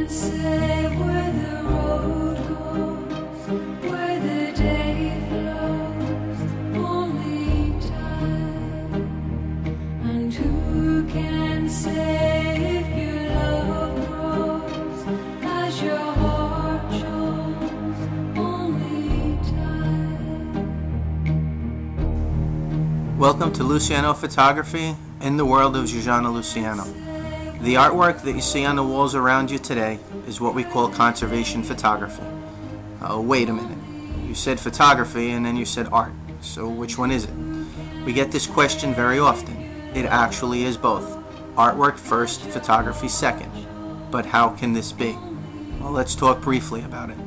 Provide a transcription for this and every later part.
say where the road goes, where the day flows, only time. And who can say if your love grows as your heart shows, only time. Welcome to Luciano Photography in the world of Zsuzsanna Luciano. The artwork that you see on the walls around you today is what we call conservation photography. Oh, wait a minute. You said photography and then you said art. So which one is it? We get this question very often. It actually is both. Artwork first, photography second. But how can this be? Well, let's talk briefly about it.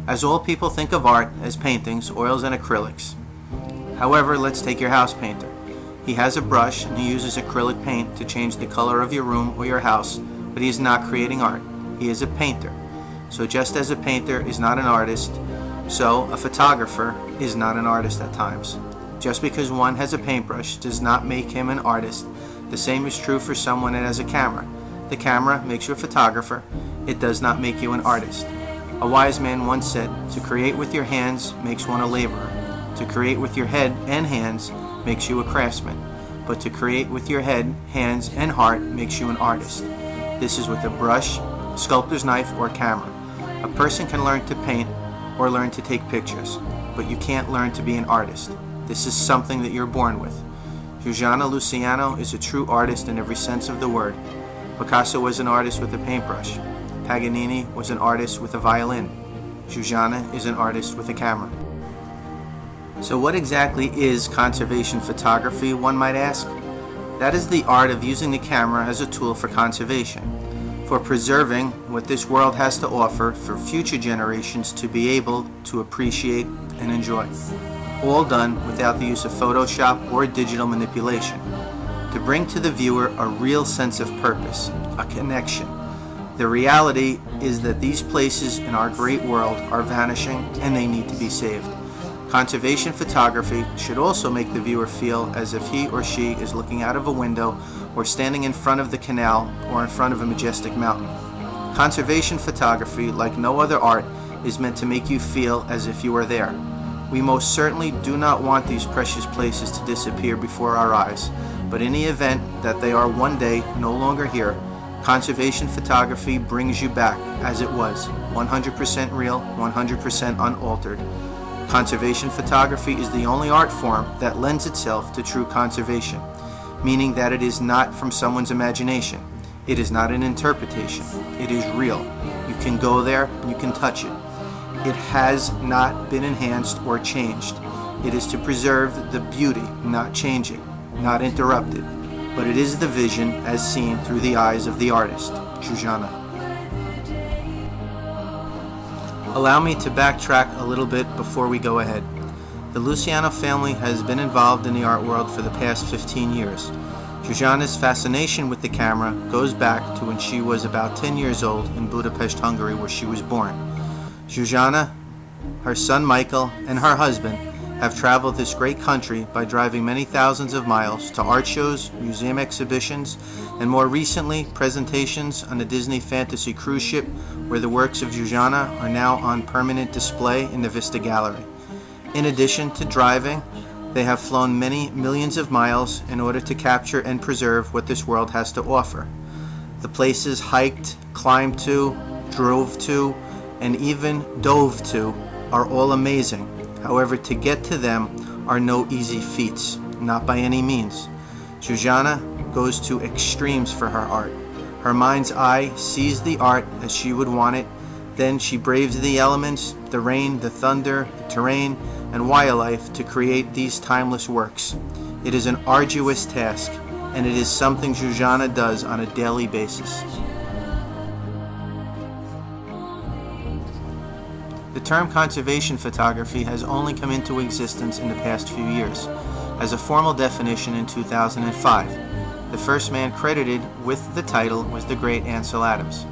As all people think of art as paintings, oils, and acrylics. However, let's take your house painter. He has a brush and he uses acrylic paint to change the color of your room or your house, but he is not creating art. He is a painter. So just as a painter is not an artist, so a photographer is not an artist at times. Just because one has a paintbrush does not make him an artist. The same is true for someone that has a camera. The camera makes you a photographer. It does not make you an artist. A wise man once said, "To create with your hands makes one a laborer. To create with your head and hands makes you a craftsman, but to create with your head, hands, and heart makes you an artist." This is with a brush, sculptor's knife, or camera. A person can learn to paint or learn to take pictures, but you can't learn to be an artist. This is something that you're born with. Zsuzsanna Luciano is a true artist in every sense of the word. Picasso was an artist with a paintbrush. Paganini was an artist with a violin. Zsuzsanna is an artist with a camera. So what exactly is conservation photography, one might ask? That is the art of using the camera as a tool for conservation, for preserving what this world has to offer for future generations to be able to appreciate and enjoy. All done without the use of Photoshop or digital manipulation, to bring to the viewer a real sense of purpose, a connection. The reality is that these places in our great world are vanishing and they need to be saved. Conservation photography should also make the viewer feel as if he or she is looking out of a window or standing in front of the canal or in front of a majestic mountain. Conservation photography, like no other art, is meant to make you feel as if you are there. We most certainly do not want these precious places to disappear before our eyes, but in the event that they are one day no longer here, conservation photography brings you back as it was, 100% real, 100% unaltered. Conservation photography is the only art form that lends itself to true conservation, meaning that it is not from someone's imagination. It is not an interpretation. It is real. You can go there, you can touch it. It has not been enhanced or changed. It is to preserve the beauty, not change it, not interrupt it, but it is the vision as seen through the eyes of the artist, Zsuzsanna. Allow me to backtrack a little bit before we go ahead. The Luciano family has been involved in the art world for the past 15 years. Zsuzsanna's fascination with the camera goes back to when she was about 10 years old in Budapest, Hungary, where she was born. Zsuzsanna, her son Michael, and her husband have traveled this great country by driving many thousands of miles to art shows, museum exhibitions, and more recently, presentations on the Disney Fantasy cruise ship, where the works of Zsuzsanna are now on permanent display in the Vista Gallery. In addition to driving, they have flown many millions of miles in order to capture and preserve what this world has to offer. The places hiked, climbed to, drove to, and even dove to are all amazing. However, to get to them are no easy feats, not by any means. Zsuzsanna goes to extremes for her art. Her mind's eye sees the art as she would want it, then she braves the elements, the rain, the thunder, the terrain, and wildlife to create these timeless works. It is an arduous task, and it is something Zsuzsanna does on a daily basis. The term conservation photography has only come into existence in the past few years, as a formal definition in 2005. The first man credited with the title was the great Ansel Adams.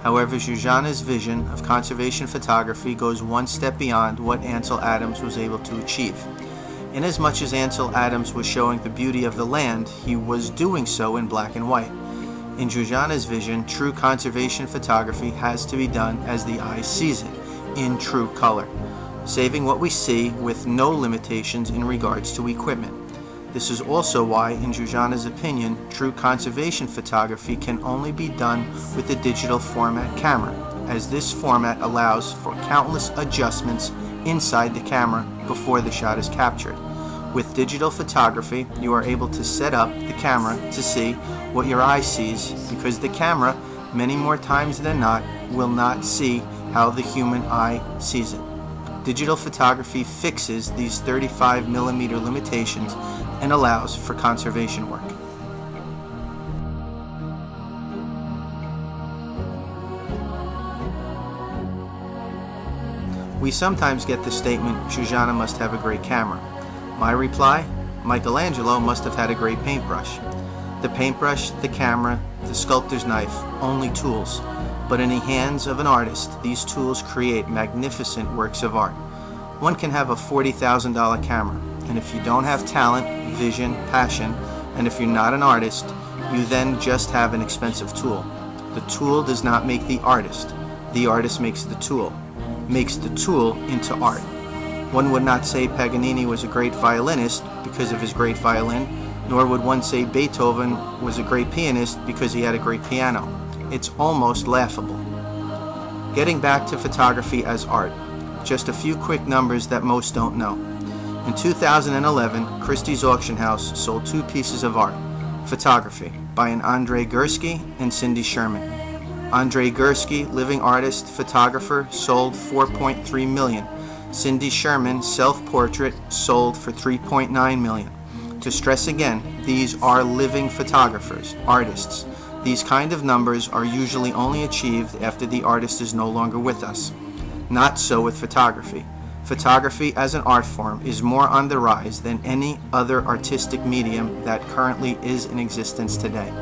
However, Zsuzsanna's vision of conservation photography goes one step beyond what Ansel Adams was able to achieve. Inasmuch as Ansel Adams was showing the beauty of the land, he was doing so in black and white. In Zsuzsanna's vision, true conservation photography has to be done as the eye sees it, in true color, saving what we see with no limitations in regards to equipment. This is also why, in Zsuzsanna's opinion, true conservation photography can only be done with a digital format camera, as this format allows for countless adjustments inside the camera before the shot is captured. With digital photography, you are able to set up the camera to see what your eye sees, because the camera, many more times than not, will not see how the human eye sees it. Digital photography fixes these 35mm limitations and allows for conservation work. We sometimes get the statement, Zsuzsanna must have a great camera. My reply, Michelangelo must have had a great paintbrush. The paintbrush, the camera, the sculptor's knife, only tools. But in the hands of an artist, these tools create magnificent works of art. One can have a $40,000 camera, and if you don't have talent, vision, passion, and if you're not an artist, you then just have an expensive tool. The tool does not make the artist makes the tool into art. One would not say Paganini was a great violinist because of his great violin, nor would one say Beethoven was a great pianist because he had a great piano. It's almost laughable. Getting back to photography as art, just a few quick numbers that most don't know. In 2011, Christie's Auction House sold 2 pieces of art, photography, by an Andrei Gursky and Cindy Sherman. Andrei Gursky, living artist, photographer, sold $4.3 million. Cindy Sherman, self-portrait, sold for $3.9 million. To stress again, these are living photographers, artists. These kind of numbers are usually only achieved after the artist is no longer with us. Not so with photography. Photography as an art form is more on the rise than any other artistic medium that currently is in existence today.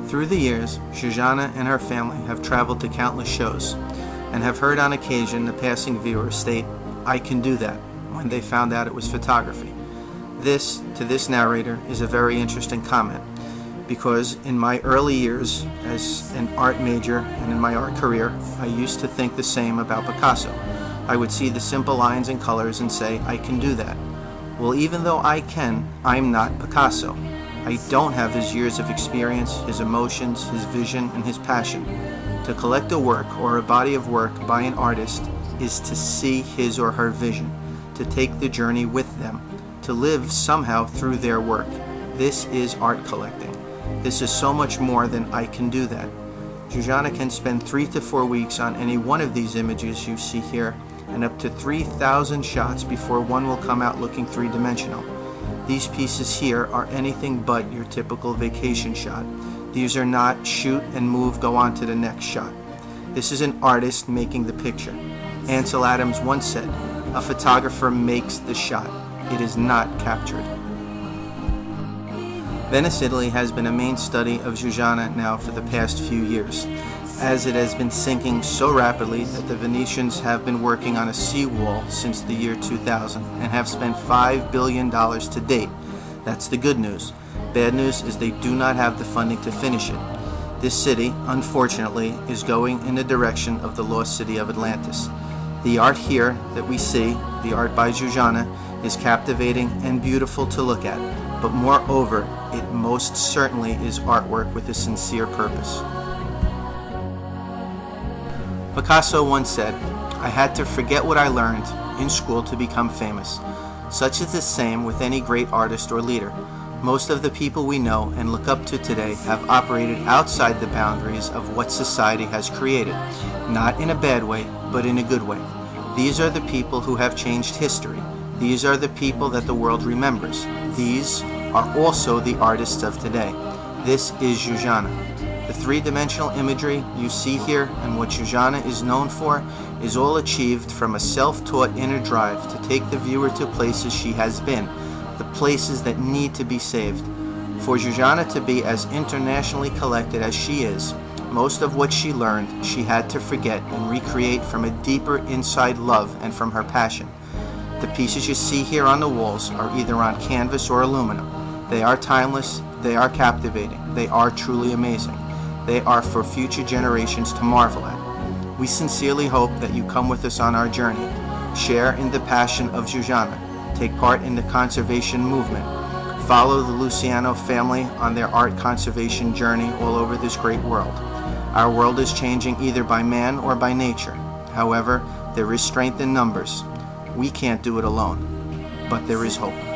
Through the years, Zsuzsanna and her family have traveled to countless shows and have heard on occasion the passing viewer state, "I can do that," when they found out it was photography. This, to this narrator, is a very interesting comment, because in my early years as an art major and in my art career, I used to think the same about Picasso. I would see the simple lines and colors and say, "I can do that." Well, even though I can, I'm not Picasso. I don't have his years of experience, his emotions, his vision, and his passion. To collect a work or a body of work by an artist is to see his or her vision, to take the journey with them, to live somehow through their work. This is art collecting. This is so much more than "I can do that." Zsuzsanna can spend 3 to 4 weeks on any one of these images you see here, and up to 3,000 shots before one will come out looking three-dimensional. These pieces here are anything but your typical vacation shot. These are not shoot and move, go on to the next shot. This is an artist making the picture. Ansel Adams once said, "A photographer makes the shot. It is not captured." Venice, Italy has been a main study of Zsuzsanna now for the past few years, as it has been sinking so rapidly that the Venetians have been working on a seawall since the year 2000 and have spent $5 billion to date. That's the good news. Bad news is they do not have the funding to finish it. This city, unfortunately, is going in the direction of the lost city of Atlantis. The art here that we see, the art by Zsuzsanna, is captivating and beautiful to look at, but moreover, it most certainly is artwork with a sincere purpose. Picasso once said, "I had to forget what I learned in school to become famous." Such is the same with any great artist or leader. Most of the people we know and look up to today have operated outside the boundaries of what society has created, not in a bad way, but in a good way. These are the people who have changed history. These are the people that the world remembers. These are also the artists of today. This is Zsuzsanna. The three-dimensional imagery you see here and what Zsuzsanna is known for is all achieved from a self-taught inner drive to take the viewer to places she has been, the places that need to be saved. For Zsuzsanna to be as internationally collected as she is, most of what she learned she had to forget and recreate from a deeper inside love and from her passion. The pieces you see here on the walls are either on canvas or aluminum. They are timeless, they are captivating, they are truly amazing. They are for future generations to marvel at. We sincerely hope that you come with us on our journey, share in the passion of Zsuzsanna, take part in the conservation movement, follow the Luciano family on their art conservation journey all over this great world. Our world is changing either by man or by nature. However, there is strength in numbers. We can't do it alone, but there is hope.